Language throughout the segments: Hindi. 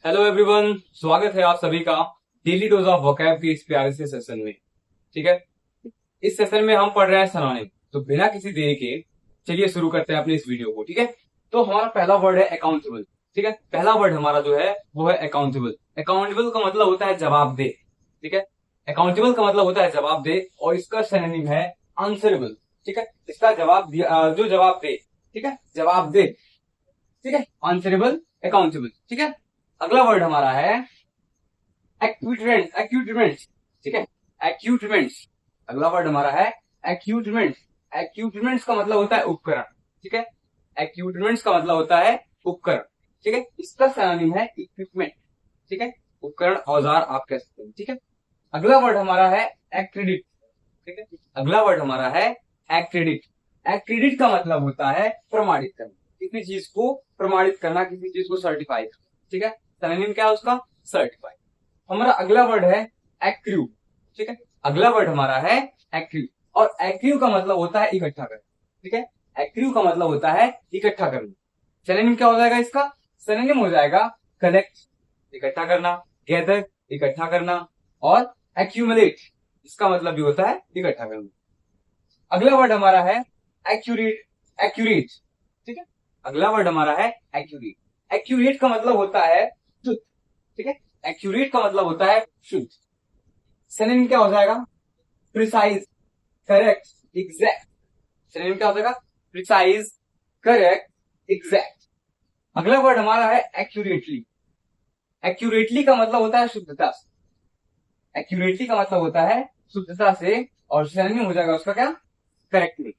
हेलो एवरीवन, स्वागत है आप सभी का डेली डोज ऑफ वोकैब के इस प्यारे से सेशन में। ठीक है, इस सेशन में हम पढ़ रहे हैं सिनोनिम। तो बिना किसी देरी के चलिए शुरू करते हैं अपनी इस वीडियो को। ठीक है, तो हमारा पहला वर्ड है अकाउंटेबल। ठीक है, पहला वर्ड हमारा जो है वो है अकाउंटेबल। अकाउंटेबल का मतलब होता है जवाबदेह। ठीक है, अकाउंटेबल का मतलब होता है जवाबदेह और इसका सिनोनिम है आंसरेबल। ठीक है, इसका जवाब जो जवाब दे। ठीक है, जवाबदेह। ठीक है, आंसरेबल, अकाउंटेबल। ठीक है, अगला वर्ड हमारा है एक्यूटमेंट। एक्यूटमेंट, ठीक है, एक्यूटमेंट। अगला वर्ड हमारा है एक्यूटमेंट। एक्यूटमेंट्स का मतलब होता है उपकरण। ठीक है, एक्यूटमेंट्स का मतलब होता है उपकरण। ठीक है, इसका सिनोनिम है इक्विपमेंट। ठीक है, उपकरण, औजार आप कह सकते हैं। ठीक है, अगला वर्ड हमारा है एक्रेडिट। ठीक है, अगला वर्ड हमारा है एक्रेडिट। एक्रेडिट का मतलब होता है प्रमाणित करना, किसी चीज को प्रमाणित करना, किसी चीज को सर्टिफाई करना। ठीक है, सिनोनिम क्या है उसका? सर्टिफाई। हमारा अगला वर्ड है एक्रू। ठीक है, अगला वर्ड हमारा है एक्रू और एक्रू का मतलब होता है इकट्ठा करना। ठीक है, एक्रू का मतलब होता है इकट्ठा करना। सिनोनिम क्या हो जाएगा इसका? सिनोनिम हो जाएगा कलेक्ट, इकट्ठा करना, गैदर, इकट्ठा करना, और एक्यूमुलेट, इसका मतलब भी होता है इकट्ठा करना। अगला वर्ड हमारा है एक्यूरेट। एक्यूरेट, ठीक है, अगला वर्ड हमारा है एक्यूरेट। एक्यूरेट का मतलब होता है शुद्ध। ठीक है, एक्यूरेट का मतलब होता है शुद्ध। सिनोनिम क्या हो जाएगा? Precise, correct, exact. सिनोनिम क्या हो जाएगा? Precise, correct, exact. अगला वर्ड हमारा है एक्यूरेटली। एक्यूरेटली का मतलब होता है शुद्धता से। एक्यूरेटली का मतलब होता है शुद्धता से और सिनोनिम हो जाएगा उसका क्या? करेक्टली।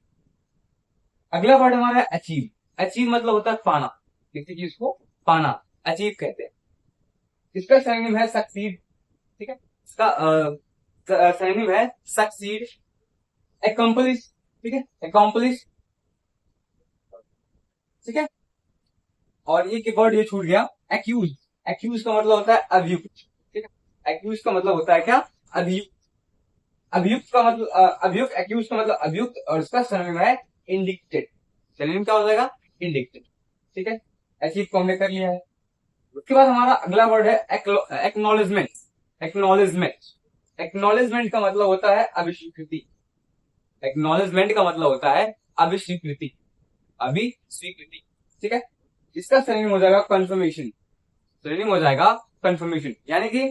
अगला वर्ड हमारा है अचीव। अचीव मतलब होता है पाना, किसी चीज को पाना, अचीव कहते हैं। इसका सिनोनिम है सक्सीड। ठीक है, इसका सिनोनिम है सक्सीड, एकम्प्लिश। ठीक है, एकम्प्लिश। ठीक है, और ये वर्ड ये छूट गया, एक्यूज। एक्यूज का मतलब होता है अभियुक्त। ठीक है, एक्यूज का मतलब होता है क्या? अभियुक्त। अभियुक्त का मतलब अभियुक्त, एक्यूज का मतलब अभियुक्त और इसका सिनोनिम है इंडिक्टेड। सिनोनिम क्या हो जाएगा? इंडिक्टेड। ठीक है, अचीव को हमने कर लिया है। उसके बाद हमारा अगला वर्ड है एक्नॉलेजमेंट। एक्नॉलेजमेंट, एक्नॉलेजमेंट का मतलब होता है अभिस्वीकृति। एक्नॉलेजमेंट का मतलब होता है अभिस्वीकृति, अभिस्वीकृति। ठीक है, इसका सिनोनिम हो जाएगा कंफर्मेशन। सिनोनिम हो जाएगा कंफर्मेशन, यानी कि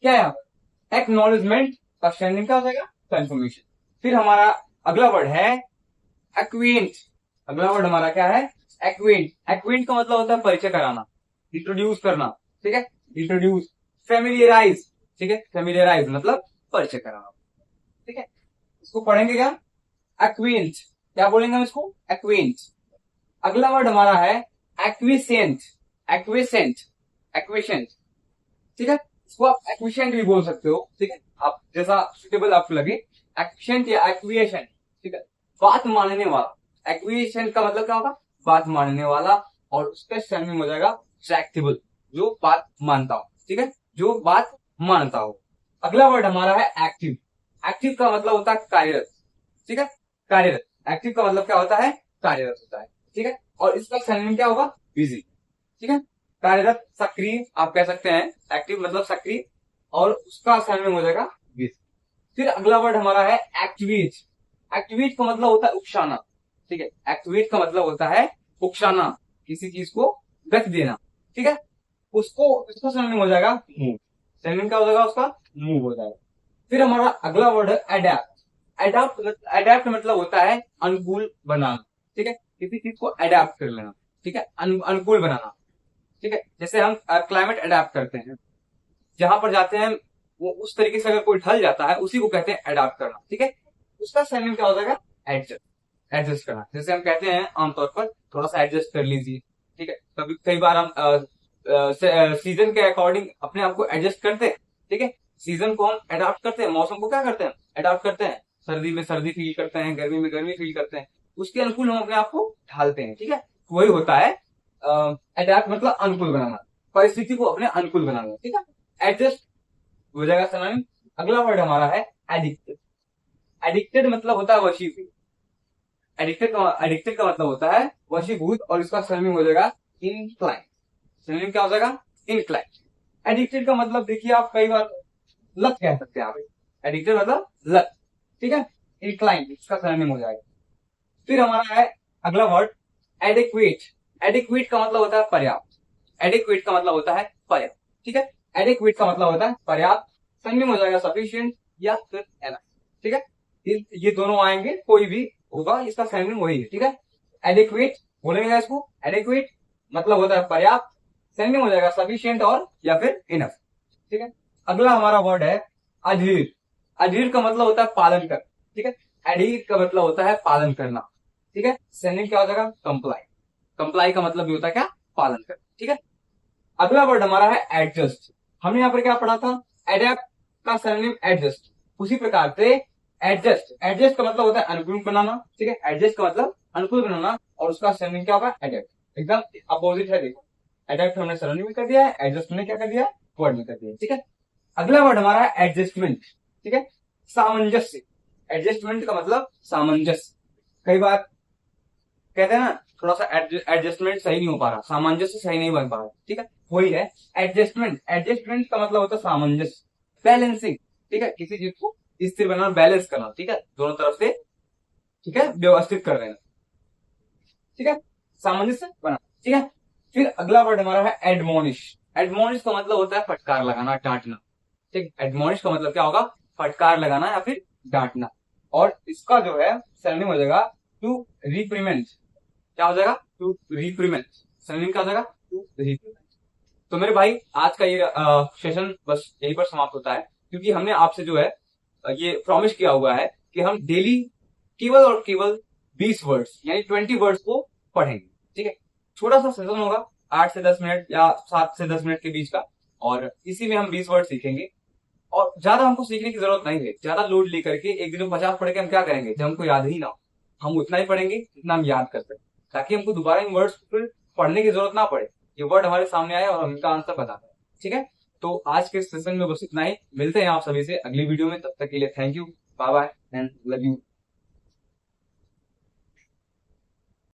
क्या है? एक्नॉलेजमेंट का सिनोनिम क्या हो जाएगा? कंफर्मेशन। फिर हमारा अगला वर्ड है एक्वेंट। अगला वर्ड हमारा क्या है? एक्वेंट। एक्वेंट का मतलब होता है परिचय कराना, इंट्रोड्यूस करना। ठीक है, इंट्रोड्यूस। फेमिलियराइज, ठीक है, फेमिलियराइज मतलब परिचय कराना। ठीक है, इसको पढ़ेंगे क्या? एक्वेंट। क्या बोलेंगे हम इसको? एक्वेंट। अगला वर्ड हमारा है एक्विसेंट। एक्विसेंट, एक्विसेंट। ठीक है, इसको आप एक्विशेंट भी बोल सकते हो। ठीक है, आप जैसा सुटेबल आपको लगे, एक्विशेंट या एक्विएशन। ठीक है, बात मानने वाला। एक्विएशन का मतलब क्या होगा? बात मानने वाला, और उसका सिनोनिम हो जाएगा ट्रैक्टेबल, जो बात मानता हो। ठीक है, जो बात मानता हो। अगला वर्ड हमारा है एक्टिव। एक्टिव का मतलब होता है कार्यरत। ठीक है, कार्यरत। एक्टिव का मतलब क्या होता है? कार्यरत होता है। ठीक है, और इसका सिनोनिम क्या होगा? बिजी। ठीक है, कार्यरत, सक्रिय आप कह सकते हैं। एक्टिव मतलब सक्रिय, और उसका सिनोनिम हो जाएगा बिजी। फिर अगला वर्ड हमारा है एक्टिवेट। एक्टिवेट का मतलब होता है उकसाना। ठीक है, एक्टिवेट का मतलब होता है उकसाना, किसी चीज को गति देना। ठीक है, उसको इसका सिनोनिम हो जाएगा मूव। सिनोनिम क्या हो जाएगा उसका? मूव हो जाएगा। फिर हमारा अगला वर्ड है अडेप्ट। अडेप्ट, अडेप्ट मतलब होता है अनुकूल बनाना। ठीक है, किसी चीज को अडेप्ट कर लेना। ठीक है, अनुकूल बनाना। ठीक है, जैसे हम क्लाइमेट अडेप्ट करते हैं, जहां पर जाते हैं वो उस तरीके से अगर कोई ढल जाता है, उसी को कहते हैं अडेप्ट करना। ठीक है, उसका सिनोनिम क्या हो जाएगा? एडजस्ट। एडजस्ट करना, जैसे हम कहते हैं आमतौर पर थोड़ा सा एडजस्ट कर लीजिए। ठीक है, कभी कई बार हम सीजन के अकॉर्डिंग अपने आप को एडजस्ट करते हैं। ठीक है, सीजन को हम अडॉप्ट करते हैं, मौसम को क्या करते हैं? अडॉप्ट करते हैं। सर्दी में सर्दी फील करते हैं, गर्मी में गर्मी फील करते हैं, उसके अनुकूल हम अपने आप को ढालते हैं। ठीक है, वही होता है अडॉप्ट, मतलब अनुकूल बनाना, परिस्थिति को अपने अनुकूल बनाना। ठीक है, एडजस्ट हो जाएगा सिनोनिम। अगला वर्ड हमारा है एडिक्टेड। एडिक्टेड मतलब होता है वशीभूत। एडिक्टेड का मतलब होता है वशीभूत, और इसका सिनोनिम हो जाएगा इंक्लाइन। सिनोनिम क्या हो जाएगा? इंक्लाइन। एडिक्टेड का मतलब देखिए आप कई बार लत कह सकते हैं आप, एडिक्टेड मतलब लत, ठीक है। इंक्लाइन इसका सरनेम हो जाएगा। फिर हमारा है अगला वर्ड एडिक्वेट। एडिक्वेट का मतलब होता है पर्याप्त, एडिक्वेट का मतलब होता है पर्याप्त, ठीक है। एडिक्वेट का मतलब होता है पर्याप्त, सरनेम हो जाएगा सफिशिएंट या फिर एनफ, ठीक है। ये दोनों आएंगे, कोई भी होगा इसका सरनेम वही है, ठीक है। एडिक्वेट बोलेंगे इसको, एडिक्वेट मतलब होता है पर्याप्त, सरनेम हो जाएगा सफिशिएंट और या फिर इनफ, ठीक है। अगला हमारा वर्ड है अधीर। अधीर का मतलब होता है पालन कर, ठीक है। अधीर का मतलब होता है पालन करना, ठीक है। सरनेम क्या हो जाएगा कंप्लाई। कंप्लाई का मतलब भी होता है क्या, पालन कर, ठीक है। अगला वर्ड हमारा है एडजस्ट। हमने यहाँ पर क्या पढ़ा था, एडेप्ट का सरनेम एडजस्ट, उसी प्रकार से एडजस्ट, एडजस्ट का मतलब होता है अनुकूल बनाना, ठीक है। एडजस्ट का मतलब अनुकूल बनाना और उसका सरनेम क्या होगा एडेप्ट, एकदम अपोजिट है। देखो एडेप्ट हमने सरनेम में कर दिया है, एडजस्ट ने क्या कर दिया वर्ड में कर दिया, ठीक है। अगला वर्ड हमारा है एडजस्टमेंट, ठीक है। सामंजस्य, एडजस्टमेंट का मतलब सामंजस्य। कई बार कहते हैं ना थोड़ा सा एडजस्टमेंट सही नहीं हो पा रहा, सामंजस्य सही नहीं बन पा रहा, ठीक है, वही है एडजस्टमेंट। एडजस्टमेंट का मतलब होता है सामंजस्य, बैलेंसिंग, ठीक है, किसी चीज को स्थिर बनाना, बैलेंस करना, ठीक है, दोनों तरफ से, ठीक है, व्यवस्थित कर देना, ठीक है, सामंजस्य बना, ठीक है। फिर अगला वर्ड हमारा है एडमोनिश। एडमोनिश का मतलब होता है फटकार लगाना, डांटना, ठीक। एडमोनिश का मतलब क्या होगा, फटकार लगाना या फिर डांटना। और इसका जो है सरनेम हो जाएगा टू रिप्रीमेंट, क्या हो जाएगा टू रिप्रीमेंट, सरनेम क्या हो जाएगा टू रिप्रीमेंट। तो मेरे भाई आज का ये सेशन बस यहीं पर समाप्त होता है, क्योंकि हमने आपसे जो है ये प्रॉमिस किया हुआ है कि हम डेली केवल और केवल 20 वर्ड्स यानी 20 वर्ड्स को पढ़ेंगे, ठीक है। छोटा सा सेशन होगा 8 से 10 मिनट या 7 से 10 मिनट के बीच का, और इसी में हम 20 वर्ड सीखेंगे। और ज्यादा हमको सीखने की जरूरत नहीं है, ज्यादा लोड लेकर के एक दिन में 50 पढ़ के हम क्या करेंगे जब हमको याद ही ना हो। हम उतना ही पढ़ेंगे जितना हम याद कर सकते, ताकि हमको दोबारा इन वर्ड्स फिर पढ़ने की जरूरत ना पड़े। ये वर्ड हमारे सामने आए और हम इनका आंसर बता पाए, ठीक है। तो आज के सेशन में बस इतना ही, मिलते हैं आप सभी से अगली वीडियो में, तब तक के लिए thank you, bye bye and love you.